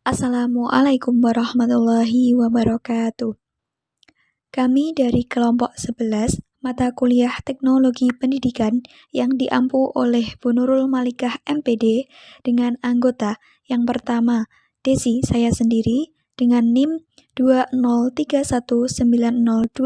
Assalamualaikum warahmatullahi wabarakatuh. Kami dari kelompok 11 mata kuliah Teknologi Pendidikan yang diampu oleh Bu Nurul Malikah MPD dengan anggota yang pertama Desi saya sendiri dengan NIM 203190220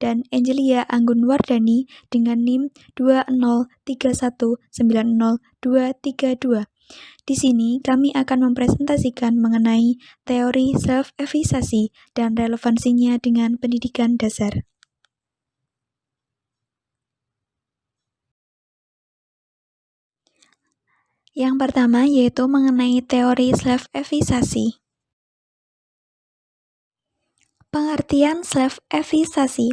dan Angelia Anggun Wardani dengan NIM 203190232. Di sini kami akan mempresentasikan mengenai teori self-efficacy dan relevansinya dengan pendidikan dasar. Yang pertama yaitu mengenai teori self-efficacy. Pengertian self-efficacy.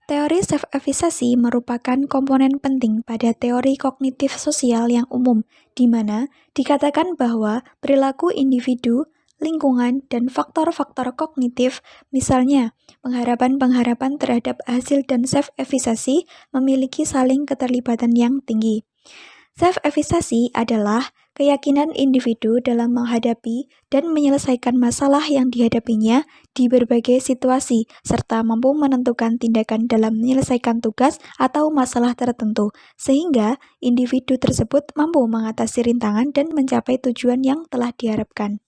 Teori self-efficacy merupakan komponen penting pada teori kognitif sosial yang umum, di mana dikatakan bahwa perilaku individu, lingkungan, dan faktor-faktor kognitif, misalnya pengharapan-pengharapan terhadap hasil dan self-efficacy, memiliki saling keterlibatan yang tinggi. Self-efficacy adalah keyakinan individu dalam menghadapi dan menyelesaikan masalah yang dihadapinya di berbagai situasi, serta mampu menentukan tindakan dalam menyelesaikan tugas atau masalah tertentu, sehingga individu tersebut mampu mengatasi rintangan dan mencapai tujuan yang telah diharapkan.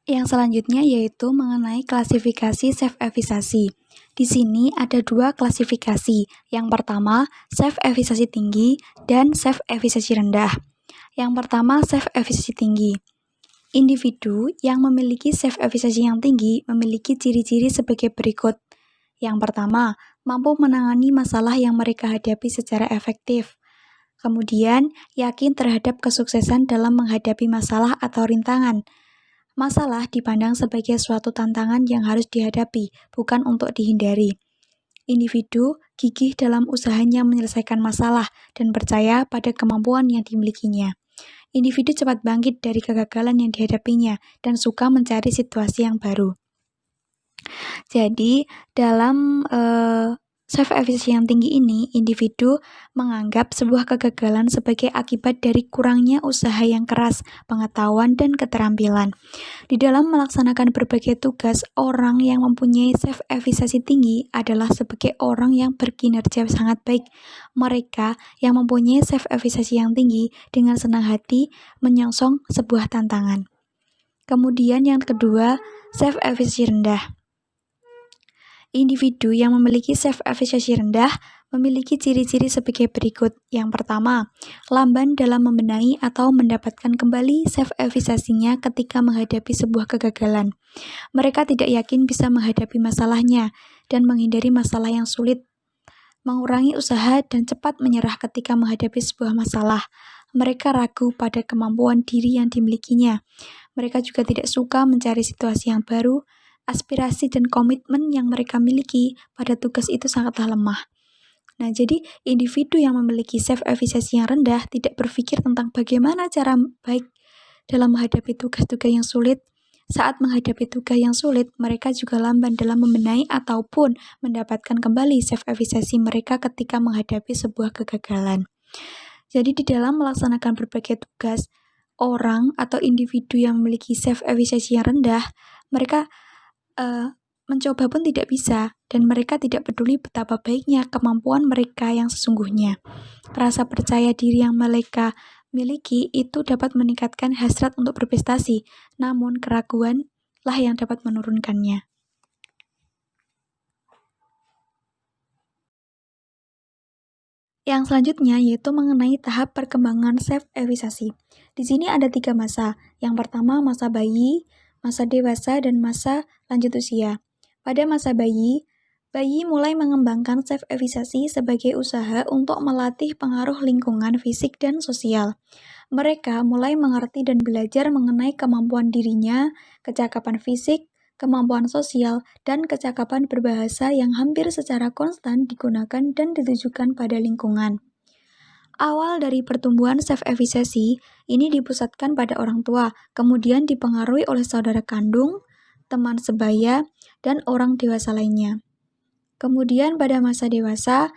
Yang selanjutnya yaitu mengenai klasifikasi self-efficacy. Di sini ada dua klasifikasi. Yang pertama, self-efficacy tinggi dan self-efficacy rendah. Yang pertama, self-efficacy tinggi. Individu yang memiliki self-efficacy yang tinggi memiliki ciri-ciri sebagai berikut. Yang pertama, mampu menangani masalah yang mereka hadapi secara efektif. Kemudian, yakin terhadap kesuksesan dalam menghadapi masalah atau rintangan. Masalah dipandang sebagai suatu tantangan yang harus dihadapi, bukan untuk dihindari. Individu gigih dalam usahanya menyelesaikan masalah dan percaya pada kemampuan yang dimilikinya. Individu cepat bangkit dari kegagalan yang dihadapinya dan suka mencari situasi yang baru. Jadi, dalam self-efficacy yang tinggi ini, individu menganggap sebuah kegagalan sebagai akibat dari kurangnya usaha yang keras, pengetahuan, dan keterampilan. Di dalam melaksanakan berbagai tugas, orang yang mempunyai self-efficacy tinggi adalah sebagai orang yang berkinerja sangat baik. Mereka yang mempunyai self-efficacy yang tinggi dengan senang hati menyongsong sebuah tantangan. Kemudian yang kedua, self-efficacy rendah. Individu yang memiliki self-efficacy rendah memiliki ciri-ciri sebagai berikut. Yang pertama, lamban dalam membenahi atau mendapatkan kembali self-efficacy-nya ketika menghadapi sebuah kegagalan. Mereka tidak yakin bisa menghadapi masalahnya dan menghindari masalah yang sulit. Mengurangi usaha dan cepat menyerah ketika menghadapi sebuah masalah. Mereka ragu pada kemampuan diri yang dimilikinya. Mereka juga tidak suka mencari situasi yang baru. Aspirasi dan komitmen yang mereka miliki pada tugas itu sangatlah lemah. Nah, jadi individu yang memiliki self-efficacy yang rendah tidak berpikir tentang bagaimana cara baik dalam menghadapi tugas-tugas yang sulit. Saat menghadapi tugas yang sulit, mereka juga lamban dalam membenahi ataupun mendapatkan kembali self-efficacy mereka ketika menghadapi sebuah kegagalan. Jadi di dalam melaksanakan berbagai tugas, orang atau individu yang memiliki self-efficacy yang rendah, mereka mencoba pun tidak bisa, dan mereka tidak peduli betapa baiknya kemampuan mereka yang sesungguhnya. Rasa percaya diri yang mereka miliki itu dapat meningkatkan hasrat untuk berprestasi, namun keraguanlah yang dapat menurunkannya. Yang selanjutnya yaitu mengenai tahap perkembangan self-efficacy. Di sini ada 3 masa. Yang pertama masa bayi, masa dewasa, dan masa lanjut usia. Pada masa bayi mulai mengembangkan self-efficacy sebagai usaha untuk melatih pengaruh lingkungan fisik dan sosial. Mereka mulai mengerti dan belajar mengenai kemampuan dirinya, kecakapan fisik, kemampuan sosial, dan kecakapan berbahasa yang hampir secara konstan digunakan dan ditujukan pada lingkungan. Awal dari pertumbuhan self-efficacy ini dipusatkan pada orang tua, kemudian dipengaruhi oleh saudara kandung, teman sebaya, dan orang dewasa lainnya. Kemudian pada masa dewasa,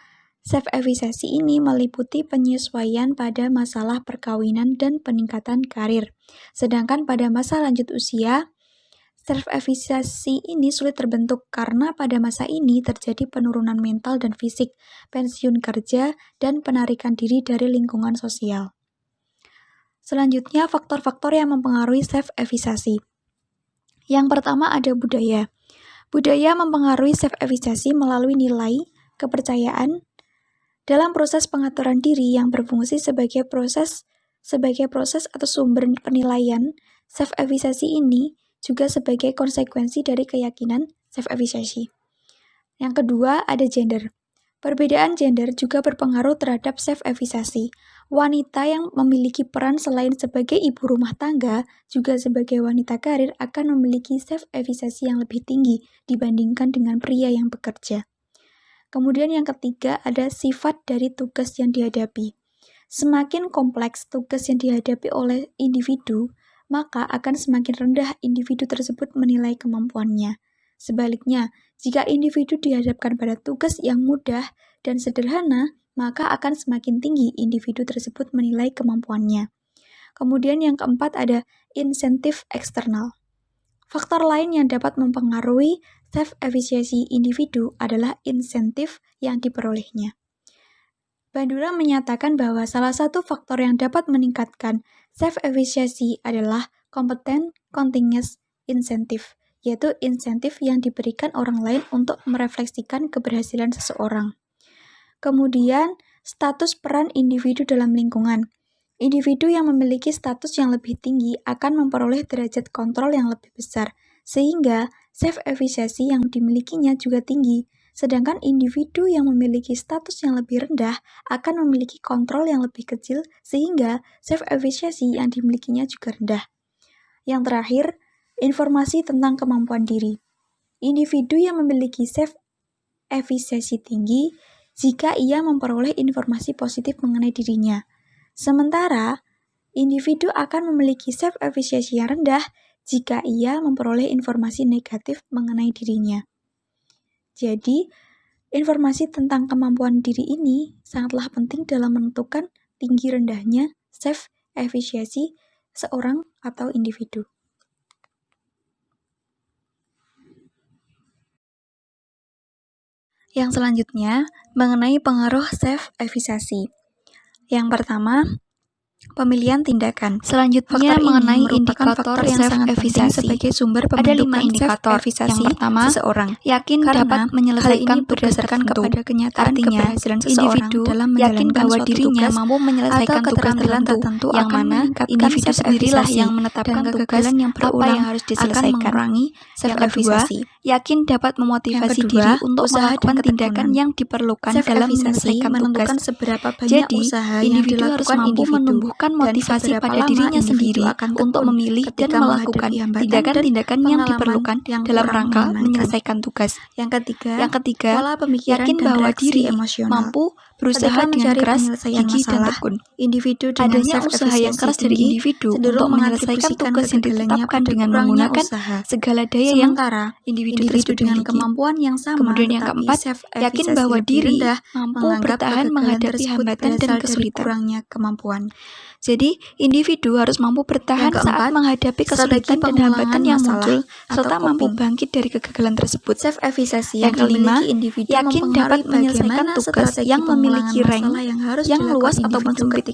Self-efficacy ini meliputi penyesuaian pada masalah perkawinan dan peningkatan karir. Sedangkan pada masa lanjut usia, self-efficacy ini sulit terbentuk karena pada masa ini terjadi penurunan mental dan fisik, pensiun kerja, dan penarikan diri dari lingkungan sosial. Selanjutnya, faktor-faktor yang mempengaruhi self-efficacy. Yang pertama ada budaya. Budaya mempengaruhi self-efficacy melalui nilai, kepercayaan, dalam proses pengaturan diri yang berfungsi sebagai proses atau sumber penilaian. Self-efficacy ini juga sebagai konsekuensi dari keyakinan self-efficacy. Yang kedua, ada gender. Perbedaan gender juga berpengaruh terhadap self-efficacy. Wanita yang memiliki peran selain sebagai ibu rumah tangga, juga sebagai wanita karir akan memiliki self-efficacy yang lebih tinggi dibandingkan dengan pria yang bekerja. Kemudian yang ketiga, ada sifat dari tugas yang dihadapi. Semakin kompleks tugas yang dihadapi oleh individu, maka akan semakin rendah individu tersebut menilai kemampuannya. Sebaliknya, jika individu dihadapkan pada tugas yang mudah dan sederhana, maka akan semakin tinggi individu tersebut menilai kemampuannya. Kemudian yang keempat ada insentif eksternal. Faktor lain yang dapat mempengaruhi self-efficacy individu adalah insentif yang diperolehnya. Bandura menyatakan bahwa salah satu faktor yang dapat meningkatkan self-efficacy adalah competent continuous incentive, yaitu insentif yang diberikan orang lain untuk merefleksikan keberhasilan seseorang. Kemudian, status peran individu dalam lingkungan. Individu yang memiliki status yang lebih tinggi akan memperoleh derajat kontrol yang lebih besar, sehingga self-efficacy yang dimilikinya juga tinggi. Sedangkan individu yang memiliki status yang lebih rendah akan memiliki kontrol yang lebih kecil, sehingga self-efficacy yang dimilikinya juga rendah. Yang terakhir, informasi tentang kemampuan diri. Individu yang memiliki self-efficacy tinggi jika ia memperoleh informasi positif mengenai dirinya. Sementara, individu akan memiliki self-efficacy yang rendah jika ia memperoleh informasi negatif mengenai dirinya. Jadi, informasi tentang kemampuan diri ini sangatlah penting dalam menentukan tinggi rendahnya self-efficacy seorang atau individu. Yang selanjutnya, mengenai pengaruh self-efficacy. Yang pertama, pemilihan tindakan. Selanjutnya, mengenai indikator yang sangat penting sebagai sumber pembentukan self-efficacy. Yang pertama, seseorang yakin dapat menyelesaikan berdasarkan kepada kenyataan keberhasilan seseorang dalam yakin bahwa dirinya mampu menyelesaikan tugas tertentu yang mana individu sendirilah yang menetapkan tugas yang berulang yang harus diselesaikan. Akan mengurangi self-efficacy. Yakin dapat memotivasi diri untuk melakukan tindakan yang diperlukan dalam menyelesaikan tugas. Seberapa banyak usaha yang dilakukan individu motivasi pada dirinya sendiri untuk memilih dan melakukan tindakan-tindakan yang diperlukan dalam rangka menyelesaikan tugas. Yang ketiga, yakin bahwa diri mampu berusaha dengan keras, gigih, dan tekun. Individu dengan adanya usaha yang keras dari individu untuk menyelesaikan tugas yang ditetapkan dengan menggunakan segala daya yang individu tersebut dengan kemampuan yang sama. Kemudian yang keempat, yakin bahwa diri mampu bertahan menghadapi hambatan dan kesulitan. Kemampuan. Jadi, individu harus mampu bertahan saat menghadapi kesulitan dan hambatan yang muncul, serta mampu bangkit dari kegagalan tersebut. Self-efficacy yang kelima, yakin dapat menyelesaikan tugas yang memiliki rank yang luas ataupun sempit.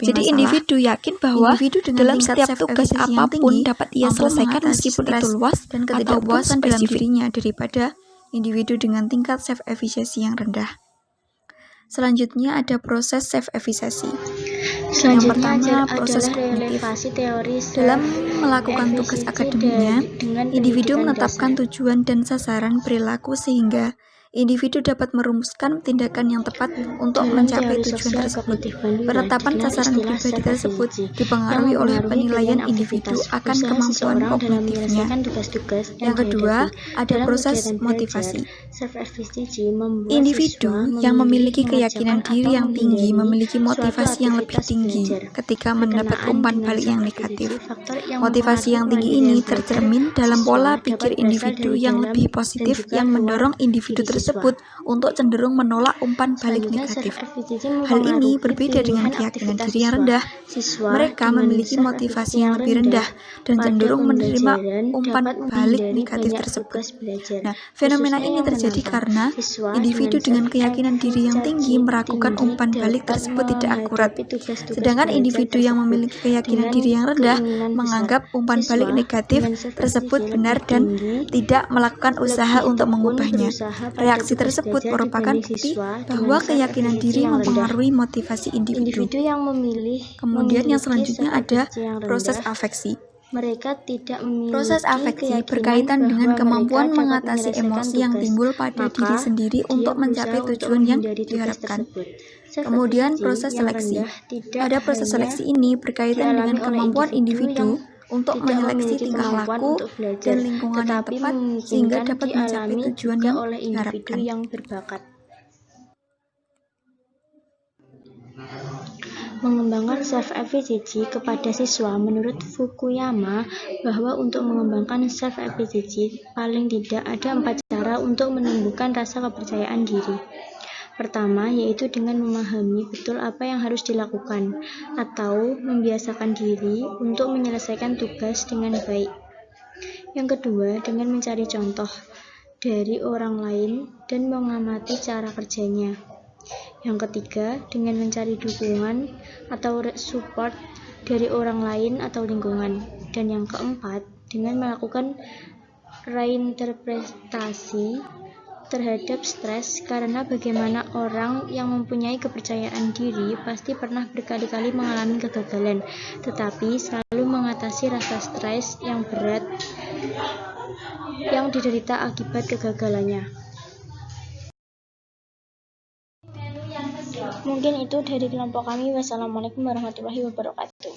Jadi, individu yakin bahwa dalam setiap tugas apapun dapat ia selesaikan meskipun itu luas ataupun spesifik daripada individu dengan tingkat self-efficacy yang rendah. Selanjutnya ada proses self-efficacy. Yang pertama, proses kognitif. Dalam melakukan tugas akademiknya, individu menetapkan tujuan dan sasaran perilaku sehingga individu dapat merumuskan tindakan yang tepat untuk mencapai tujuan tersebut. Penetapan sasaran pribadi tersebut dipengaruhi oleh penilaian individu akan kemampuan kognitifnya. Yang kedua, ada proses motivasi. Individu yang memiliki keyakinan diri yang tinggi memiliki motivasi yang lebih tinggi ketika mendapat umpan balik yang negatif. Motivasi yang tinggi ini tercermin dalam pola pikir individu yang lebih positif yang mendorong individu tersebut tersebut untuk cenderung menolak umpan balik negatif. Hal ini berbeda dengan keyakinan diri yang rendah. Mereka memiliki motivasi yang lebih rendah dan cenderung menerima umpan balik negatif tersebut. Nah, fenomena ini terjadi karena individu dengan keyakinan diri yang tinggi meragukan umpan balik tersebut tidak akurat. Sedangkan individu yang memiliki keyakinan diri yang rendah menganggap umpan balik negatif tersebut benar dan tidak melakukan usaha untuk mengubahnya. Reaksi tersebut merupakan bukti bahwa keyakinan diri mempengaruhi motivasi individu. Kemudian yang selanjutnya ada proses afeksi. Proses afeksi berkaitan dengan kemampuan mengatasi emosi yang timbul pada diri sendiri untuk mencapai tujuan yang diharapkan. Kemudian proses seleksi. Pada proses seleksi ini berkaitan dengan kemampuan individu untuk menyeleksi tingkah laku dan lingkungan yang tepat sehingga dapat mencapai tujuan yang diharapkan. Mengembangkan self-efficacy kepada siswa. Menurut Fukuyama, bahwa untuk mengembangkan self-efficacy paling tidak ada 4 cara untuk menumbuhkan rasa kepercayaan diri. Pertama, yaitu dengan memahami betul apa yang harus dilakukan, atau membiasakan diri untuk menyelesaikan tugas dengan baik. Yang kedua, dengan mencari contoh dari orang lain dan mengamati cara kerjanya. Yang ketiga, dengan mencari dukungan atau support dari orang lain atau lingkungan. Dan yang keempat, dengan melakukan reinterpretasi terhadap stres, karena bagaimana orang yang mempunyai kepercayaan diri pasti pernah berkali-kali mengalami kegagalan, tetapi selalu mengatasi rasa stres yang berat yang diderita akibat kegagalannya. Mungkin itu dari kelompok kami. Wassalamualaikum warahmatullahi wabarakatuh.